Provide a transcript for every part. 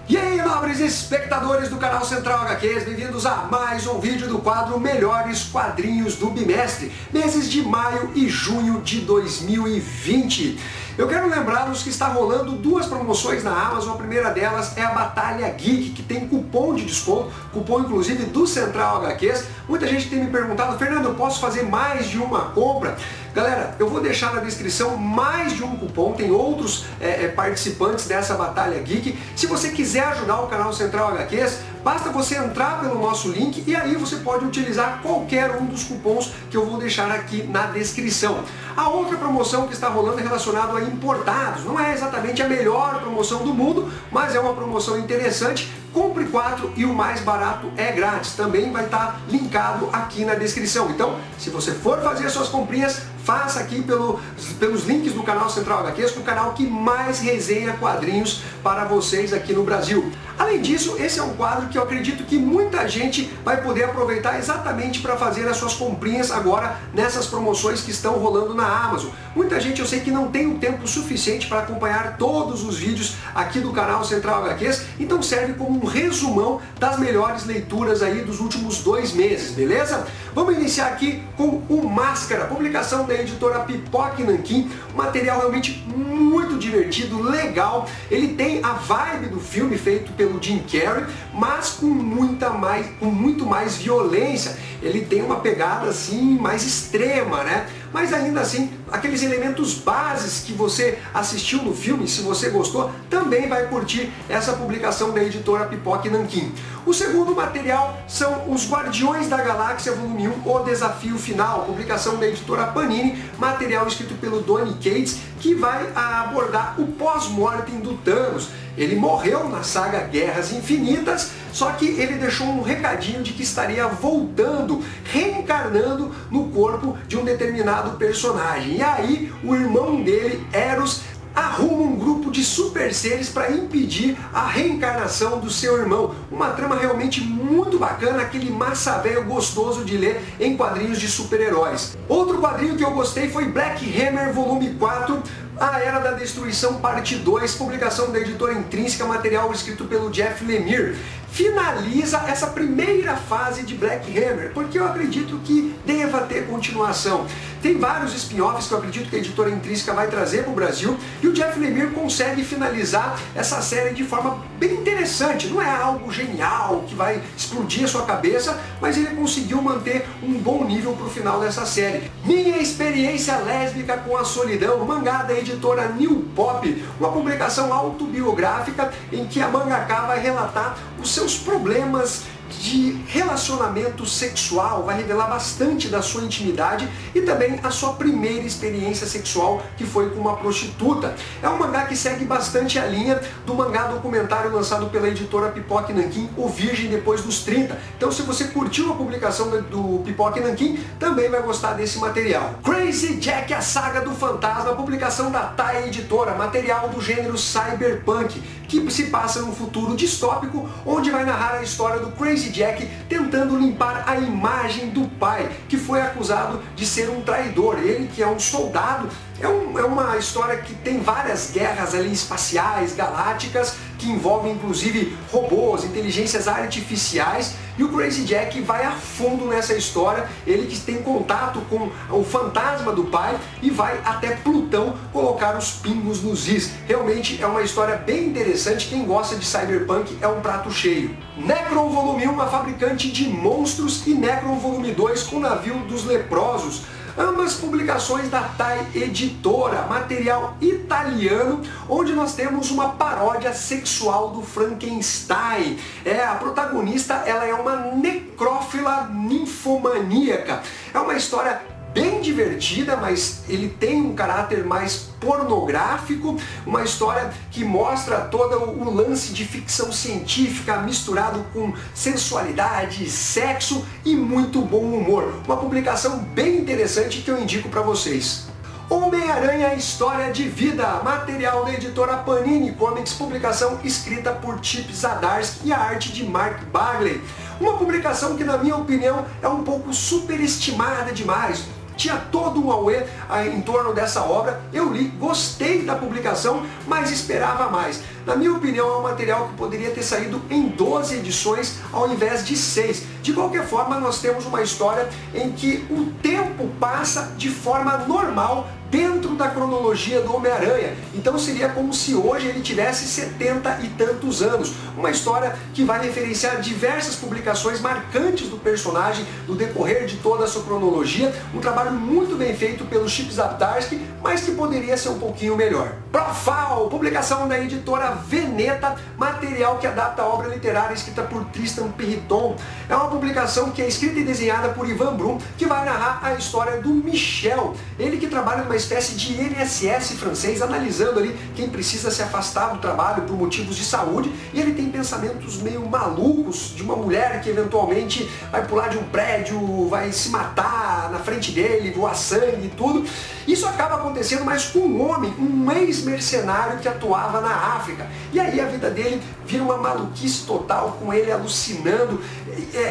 E aí, nobres espectadores do canal Central HQs, bem-vindos a mais um vídeo do quadro Melhores Quadrinhos do Bimestre, meses de maio e junho de 2020. Eu quero lembrá-los que está rolando duas promoções na Amazon. A primeira delas é a Batalha Geek, que tem cupom de desconto, cupom inclusive do Central HQs. Muita gente tem me perguntado: Fernando, eu posso fazer mais de uma compra? Galera, eu vou deixar na descrição mais de um cupom, tem outros participantes dessa Batalha Geek. Se você quiser ajudar o canal Central HQs, basta você entrar pelo nosso link e aí você pode utilizar qualquer um dos cupons que eu vou deixar aqui na descrição. A outra promoção que está rolando é relacionada a importados. Não é exatamente a melhor promoção do mundo, mas é uma promoção interessante. Compre 4 e o mais barato é grátis. Também vai estar linkado aqui na descrição. Então, se você for fazer as suas comprinhas, faça aqui pelos links do canal Central HQs, o canal que mais resenha quadrinhos para vocês aqui no Brasil. Além disso, esse é um quadro que eu acredito que muita gente vai poder aproveitar exatamente para fazer as suas comprinhas agora nessas promoções que estão rolando na Amazon. Muita gente eu sei que não tem o tempo suficiente para acompanhar todos os vídeos aqui do canal Central HQs, então serve como um resumão das melhores leituras aí dos últimos 2 meses, beleza? Vamos iniciar aqui com o Máscara, publicação da editora Pipoca e Nanquim, um material realmente muito divertido, legal. Ele tem a vibe do filme feito pelo Jim Carrey, mas com muito mais violência. Ele tem uma pegada assim mais extrema, né? Mas ainda assim, aqueles elementos bases que você assistiu no filme, se você gostou, também vai curtir essa publicação da editora Pipoca e Nanquim. O segundo material são Os Guardiões da Galáxia, volume 1, O Desafio Final, publicação da editora Panini, material escrito pelo Donny Cates, que vai abordar o pós-mortem do Thanos. Ele morreu na saga Guerras Infinitas, só que ele deixou um recadinho de que estaria voltando, reencarnando no corpo de um determinado personagem. E aí o irmão dele, Eros, arruma um grupo de super seres para impedir a reencarnação do seu irmão. Uma trama realmente muito bacana, aquele massa velho gostoso de ler em quadrinhos de super-heróis. Outro quadrinho que eu gostei foi Black Hammer, volume 4, A Era da Destruição, parte 2, publicação da editora Intrínseca, material escrito pelo Jeff Lemire. Finaliza essa primeira fase de Black Hammer, porque eu acredito que deva ter continuação. Tem vários spin-offs que eu acredito que a editora Intrínseca vai trazer para o Brasil, e o Jeff Lemire consegue finalizar essa série de forma bem interessante. Não é algo genial que vai explodir a sua cabeça, mas ele conseguiu manter um bom nível para o final dessa série. Minha Experiência Lésbica com a Solidão, mangá da editora New Pop, uma publicação autobiográfica em que a mangaka vai relatar os seus problemas de relacionamento sexual, vai revelar bastante da sua intimidade e também a sua primeira experiência sexual, que foi com uma prostituta. É um mangá que segue bastante a linha do mangá documentário lançado pela editora Pipoca e Nanquim, O Virgem Depois dos 30. Então, se você curtiu a publicação do Pipoca e Nanquim, também vai gostar desse material. Crazy Jack, a Saga do Fantasma, publicação da Tai Editora, material do gênero cyberpunk, que se passa num futuro distópico, onde vai narrar a história do Crazy Jack tentando limpar a imagem do pai, que foi acusado de ser um traidor. Ele, que é um soldado, é uma história que tem várias guerras ali espaciais, galácticas, que envolvem inclusive robôs, inteligências artificiais, e o Crazy Jack vai a fundo nessa história. Ele que tem contato com o fantasma do pai e vai até Plutão colocar os pingos nos is. Realmente é uma história bem interessante. Quem gosta de cyberpunk é um prato cheio. Necron volume 1, a fabricante de monstros, e Necron volume 2, com o navio dos leprosos. Ambas publicações da Tai Editora, material italiano, onde nós temos uma paródia sexual do Frankenstein. A protagonista, ela é uma necrófila ninfomaníaca. É uma história bem divertida, mas ele tem um caráter mais pornográfico, uma história que mostra todo o lance de ficção científica misturado com sensualidade, sexo e muito bom humor. Uma publicação bem interessante que eu indico para vocês. Homem-Aranha, História de Vida, material da editora Panini Comics, publicação escrita por Chip Zdarsky e a arte de Mark Bagley. Uma publicação que, na minha opinião, é um pouco superestimada demais. tinha todo um auê em torno dessa obra. Eu li, gostei da publicação, mas esperava mais. Na minha opinião, é um material que poderia ter saído em 12 edições ao invés de 6. De qualquer forma, nós temos uma história em que o tempo passa de forma normal dentro da cronologia do Homem-Aranha. Então seria como se hoje ele tivesse 70 e tantos anos. Uma história que vai referenciar diversas publicações marcantes do personagem no decorrer de toda a sua cronologia. Um trabalho muito bem feito pelo Chip Zdarsky, mas que poderia ser um pouquinho melhor. Profile, publicação da editora Veneta, material que adapta a obra literária escrita por Tristan Periton. É uma publicação que é escrita e desenhada por Ivan Brum, que vai narrar a história do Michel. Ele que trabalha numa espécie de INSS francês, analisando ali quem precisa se afastar do trabalho por motivos de saúde, e ele tem pensamentos meio malucos de uma mulher que eventualmente vai pular de um prédio, vai se matar na frente dele, voar sangue e tudo. Isso acaba acontecendo mais com um homem, um ex-mercenário que atuava na África. E aí a vida dele vira uma maluquice total, com ele alucinando,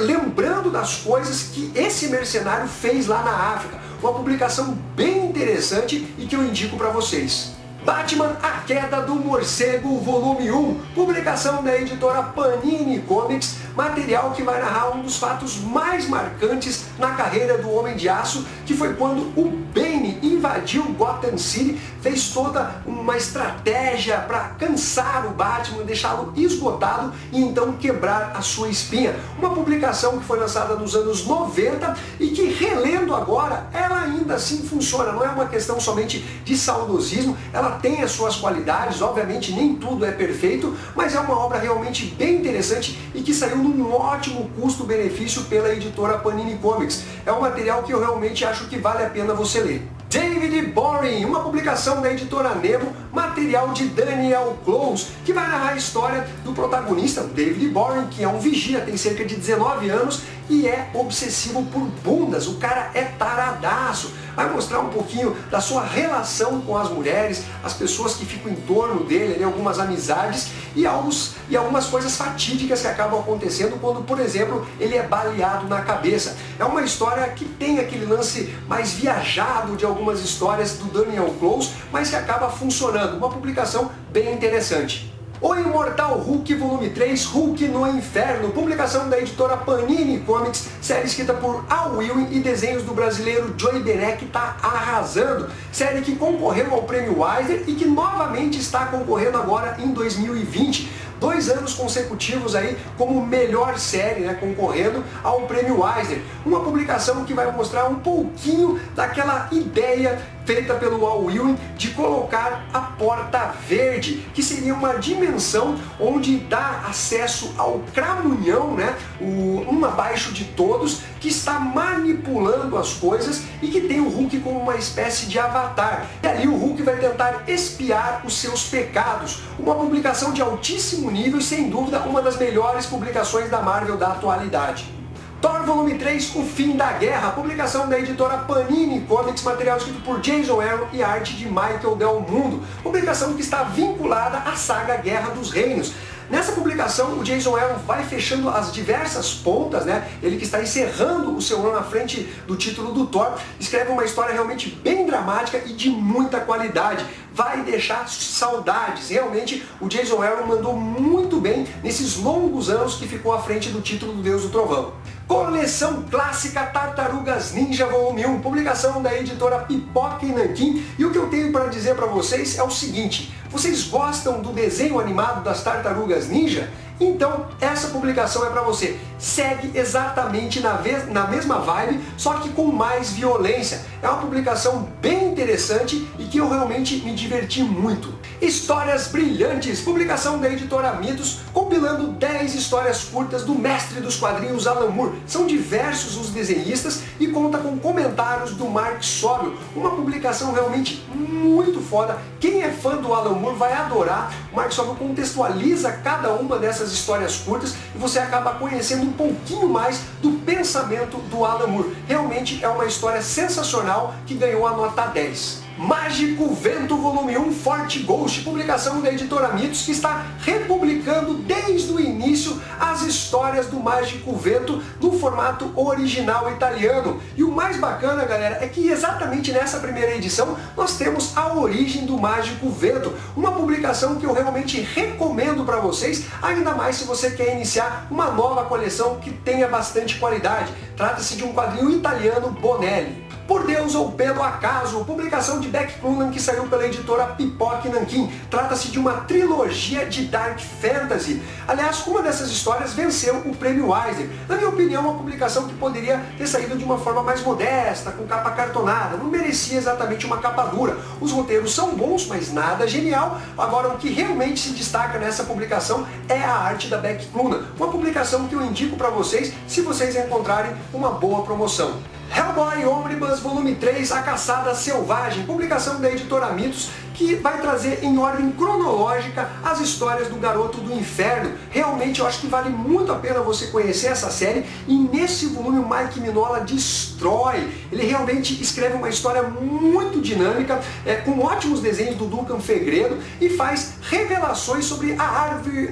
lembrando das coisas que esse mercenário fez lá na África. Uma publicação bem interessante e que eu indico para vocês. Batman, A Queda do Morcego, volume 1, publicação da editora Panini Comics, material que vai narrar um dos fatos mais marcantes na carreira do Homem de Aço, que foi quando o Bane invadiu Gotham City, fez toda uma estratégia para cansar o Batman, deixá-lo esgotado e então quebrar a sua espinha. Uma publicação que foi lançada nos anos 90 e que, relendo agora, ela ainda assim funciona. Não é uma questão somente de saudosismo, ela tem as suas qualidades, obviamente nem tudo é perfeito, mas é uma obra realmente bem interessante e que saiu num ótimo custo-benefício pela editora Panini Comics. É um material que eu realmente acho que vale a pena você ler. David Boring, uma publicação da editora Nemo, material de Daniel Close, que vai narrar a história do protagonista, David Boring, que é um vigia, tem cerca de 19 anos e é obsessivo por bundas. O cara é taradaço. Vai mostrar um pouquinho da sua relação com as mulheres, as pessoas que ficam em torno dele, algumas amizades e algumas coisas fatídicas que acabam acontecendo quando, por exemplo, ele é baleado na cabeça. É uma história que tem aquele lance mais viajado de algumas histórias do Daniel Close, mas que acaba funcionando. Uma publicação bem interessante. O Imortal Hulk, volume 3, Hulk no Inferno, publicação da editora Panini Comics, série escrita por Al Ewing e desenhos do brasileiro Joey Bené, que está arrasando. Série que concorreu ao prêmio Eisner e que novamente está concorrendo agora em 2020. 2 anos consecutivos aí como melhor série, concorrendo ao prêmio Eisner. Uma publicação que vai mostrar um pouquinho daquela ideia feita pelo Al Ewing de colocar a Porta Verde, que seria uma dimensão onde dá acesso ao Cramunhão, um abaixo de todos, que está manipulando as coisas e que tem o Hulk como uma espécie de avatar. E ali o Hulk vai tentar espiar os seus pecados. Uma publicação de altíssimo nível e, sem dúvida, uma das melhores publicações da Marvel da atualidade. Thor volume 3, O Fim da Guerra, publicação da editora Panini Comics, material escrito por Jason Aaron e arte de Michael Del Mundo, publicação que está vinculada à saga Guerra dos Reinos. Nessa publicação, o Jason Aaron vai fechando as diversas pontas, ele que está encerrando o seu ano à frente do título do Thor, escreve uma história realmente bem dramática e de muita qualidade. Vai deixar saudades. Realmente, o Jason Aaron mandou muito bem nesses longos anos que ficou à frente do título do Deus do Trovão. Coleção Clássica Tartarugas Ninja volume 1, publicação da editora Pipoca e Nanquim. E o que eu tenho para dizer para vocês é o seguinte: vocês gostam do desenho animado das Tartarugas Ninja? Então essa publicação é para você. Segue exatamente na mesma vibe, só que com mais violência. É uma publicação bem interessante e que eu realmente me diverti muito. Histórias Brilhantes, publicação da editora Mitos, compilando 10 histórias curtas do mestre dos quadrinhos Alan Moore. São diversos os desenhistas e conta com comentários do Mark Sobel. Uma publicação realmente muito foda. Quem é fã do Alan Moore vai adorar. O Mark Sobel contextualiza cada uma dessas histórias curtas e você acaba conhecendo um pouquinho mais do pensamento do Alan Moore. Realmente é uma história sensacional que ganhou a nota 10. Mágico Vento volume 1, Forte Ghost, publicação da editora Mitos, que está republicando desde o início as histórias do Mágico Vento no formato original italiano. E o mais bacana, galera, é que exatamente nessa primeira edição nós temos A Origem do Mágico Vento, uma publicação que eu realmente recomendo para vocês, ainda mais se você quer iniciar uma nova coleção que tenha bastante qualidade. Trata-se de um quadrinho italiano Bonelli. Por Deus ou pelo Acaso, publicação de Beck Clunan que saiu pela editora Pipoque Nanquim. Trata-se de uma trilogia de Dark Fantasy. Aliás, uma dessas histórias venceu o prêmio Eisner. Na minha opinião, uma publicação que poderia ter saído de uma forma mais modesta, com capa cartonada. Não merecia exatamente uma capa dura. Os roteiros são bons, mas nada genial. Agora, o que realmente se destaca nessa publicação é a arte da Beck Clunan. Uma publicação que eu indico para vocês se vocês encontrarem uma boa promoção. Hellboy Omnibus Volume 3, A Caçada Selvagem, publicação da editora Mitos, que vai trazer em ordem cronológica as histórias do Garoto do Inferno. Realmente eu acho que vale muito a pena você conhecer essa série, e nesse volume o Mike Mignola destrói. Ele realmente escreve uma história muito dinâmica, com ótimos desenhos do Duncan Fegredo, e faz revelações sobre a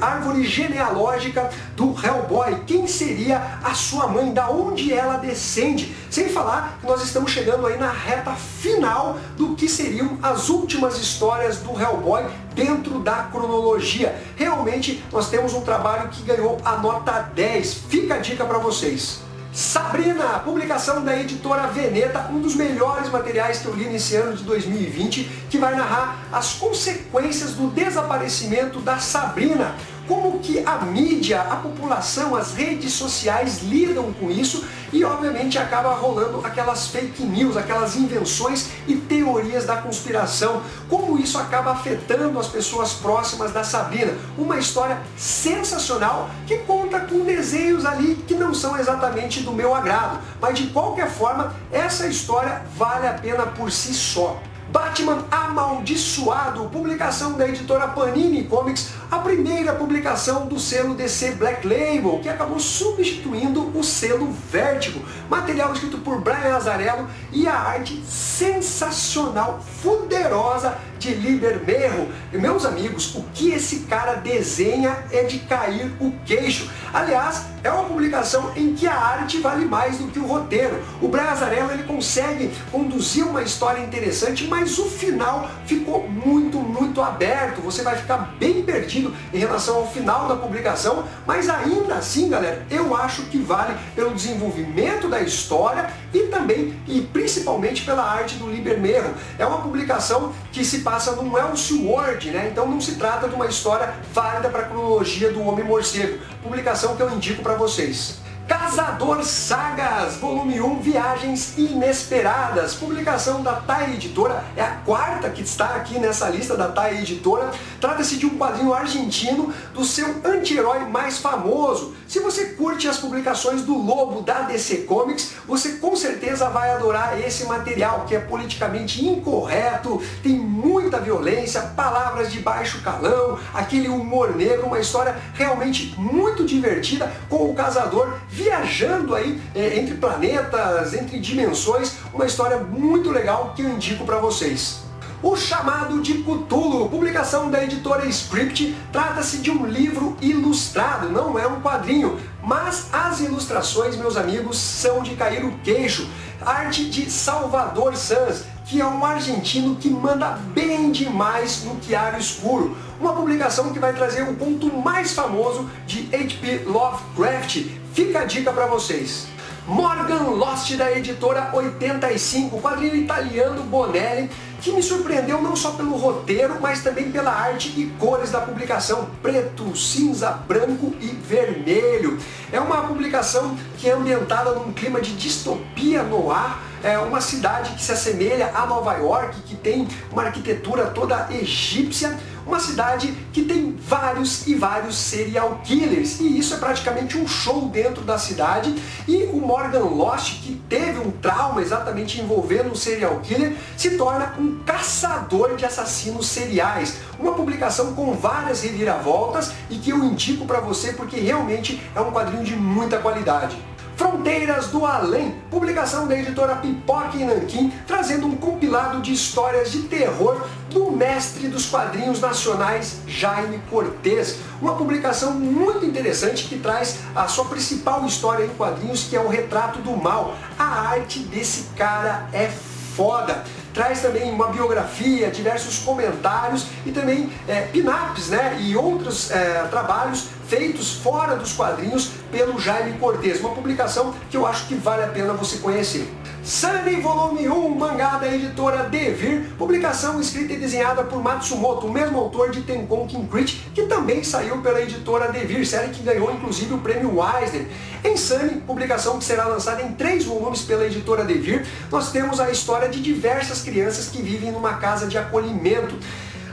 árvore genealógica do Hellboy. Quem seria a sua mãe, da onde ela descende. Sem falar que nós estamos chegando aí na reta final do que seriam as últimas histórias do Hellboy dentro da cronologia. Realmente nós temos um trabalho que ganhou a nota 10. Fica a dica para vocês. Sabrina, publicação da editora Veneta, um dos melhores materiais que eu li nesse ano de 2020, que vai narrar as consequências do desaparecimento da Sabrina. Como que a mídia, a população, as redes sociais lidam com isso, e obviamente acaba rolando aquelas fake news, aquelas invenções e teorias da conspiração. Como isso acaba afetando as pessoas próximas da Sabrina. Uma história sensacional que conta com desenhos ali que não são exatamente do meu agrado, mas de qualquer forma essa história vale a pena por si só. Batman Amaldiçoado, publicação da editora Panini Comics, a primeira publicação do selo DC Black Label, que acabou substituindo o selo Vertigo. Material escrito por Brian Azzarello e a arte sensacional, fuderosa de Liber Merro. E, meus amigos, o que esse cara desenha é de cair o queixo. Aliás, é uma publicação em que a arte vale mais do que o roteiro. O Brian Azzarello, ele consegue conduzir uma história interessante, mas o final ficou muito aberto. Você vai ficar bem perdido em relação ao final da publicação, mas ainda assim, galera, eu acho que vale pelo desenvolvimento da história e também e principalmente pela arte do Liber Merro. É uma publicação que se passa num Elseworld, né? Então não se trata de uma história válida para a cronologia do Homem-Morcego. Publicação que eu indico para vocês. Caçador Sagas, volume 1, Viagens Inesperadas, publicação da Tai Editora, é a quarta que está aqui nessa lista da Tai Editora. Trata-se de um quadrinho argentino do seu anti-herói mais famoso. Se você curte as publicações do Lobo da DC Comics, você com certeza vai adorar esse material, que é politicamente incorreto, tem muita violência, palavras de baixo calão, aquele humor negro, uma história realmente muito divertida, com o caçador viajando aí entre planetas, entre dimensões, uma história muito legal que eu indico para vocês. O Chamado de Cthulhu, publicação da editora Script, trata-se de um livro ilustrado, não é um quadrinho, mas as ilustrações, meus amigos, são de cair o queixo. Arte de Salvador Sanz, que é um argentino que manda bem demais no Chiaro Escuro. Uma publicação que vai trazer o conto mais famoso de H.P. Lovecraft. Fica a dica para vocês. Morgan Lost, da editora 85, quadrinho italiano Bonelli, que me surpreendeu não só pelo roteiro, mas também pela arte e cores da publicação, preto, cinza, branco e vermelho. É uma publicação que é ambientada num clima de distopia no ar, é uma cidade que se assemelha a Nova York, que tem uma arquitetura toda egípcia, uma cidade que tem vários e vários serial killers, e isso é praticamente um show dentro da cidade. E o Morgan Lost, que teve um trauma exatamente envolvendo um serial killer, se torna um caçador de assassinos seriais. Uma publicação com várias reviravoltas e que eu indico para você porque realmente é um quadrinho de muita qualidade. Fronteira Fronteiras do Além, publicação da editora Pipoca e Nanquim, trazendo um compilado de histórias de terror do mestre dos quadrinhos nacionais, Jaime Cortez. Uma publicação muito interessante que traz a sua principal história em quadrinhos, que é o Retrato do Mal. A arte desse cara é foda. Traz também uma biografia, diversos comentários e também pin-ups, né, e outros trabalhos feitos fora dos quadrinhos pelo Jaime Cortez. Uma publicação que eu acho que vale a pena você conhecer. Sunny Volume 1, mangá da editora Devir, publicação escrita e desenhada por Matsumoto, o mesmo autor de Tenkon Kinkrit, que também saiu pela editora Devir, série que ganhou inclusive o prêmio Eisner. Em Sunny, publicação que será lançada em 3 volumes pela editora Devir, nós temos a história de diversas crianças que vivem numa casa de acolhimento.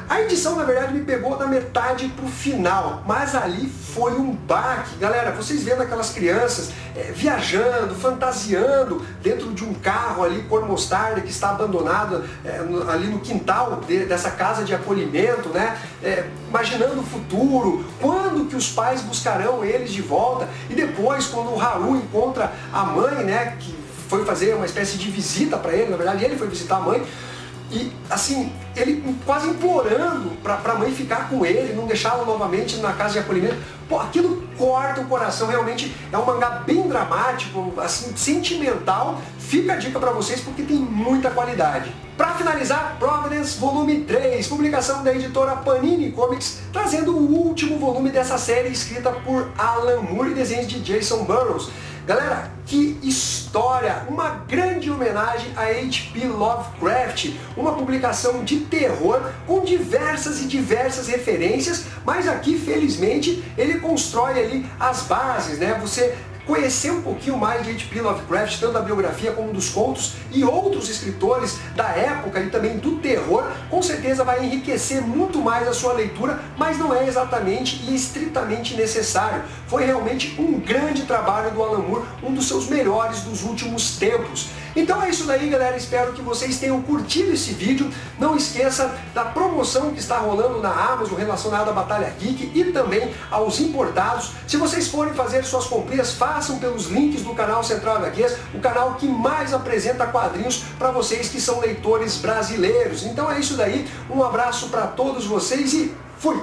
A edição, na verdade, me pegou da metade pro final, mas ali foi um baque. Galera, vocês vendo aquelas crianças viajando, fantasiando dentro de um carro ali, cor mostarda, que está abandonado ali no quintal dessa casa de acolhimento, né? Imaginando o futuro, quando que os pais buscarão eles de volta, e depois quando o Haru encontra a mãe, né, que foi fazer uma espécie de visita para ele, na verdade ele foi visitar a mãe, e assim, ele quase implorando para a mãe ficar com ele, não deixá-la novamente na casa de acolhimento. Pô, aquilo corta o coração, realmente é um mangá bem dramático, assim, sentimental. Fica a dica para vocês porque tem muita qualidade. Para finalizar, Providence Volume 3, publicação da editora Panini Comics, trazendo o último volume dessa série escrita por Alan Moore e desenhos de Jason Burrows. Galera, que história! Uma grande homenagem a H.P. Lovecraft, uma publicação de terror com diversas referências, mas aqui, felizmente, ele constrói ali as bases, né? Você conhecer um pouquinho mais de H.P. Lovecraft, tanto da biografia como dos contos, e outros escritores da época e também do terror, com certeza vai enriquecer muito mais a sua leitura, mas não é exatamente e estritamente necessário. Foi realmente um grande trabalho do Alan Moore, um dos seus melhores dos últimos tempos. Então é isso daí, galera, espero que vocês tenham curtido esse vídeo. Não esqueça da promoção que está rolando na Amazon relacionada à Batalha Geek e também aos importados. Se vocês forem fazer suas comprinhas, façam pelos links do canal Central HQs, o canal que mais apresenta quadrinhos para vocês que são leitores brasileiros. Então é isso daí, um abraço para todos vocês e fui!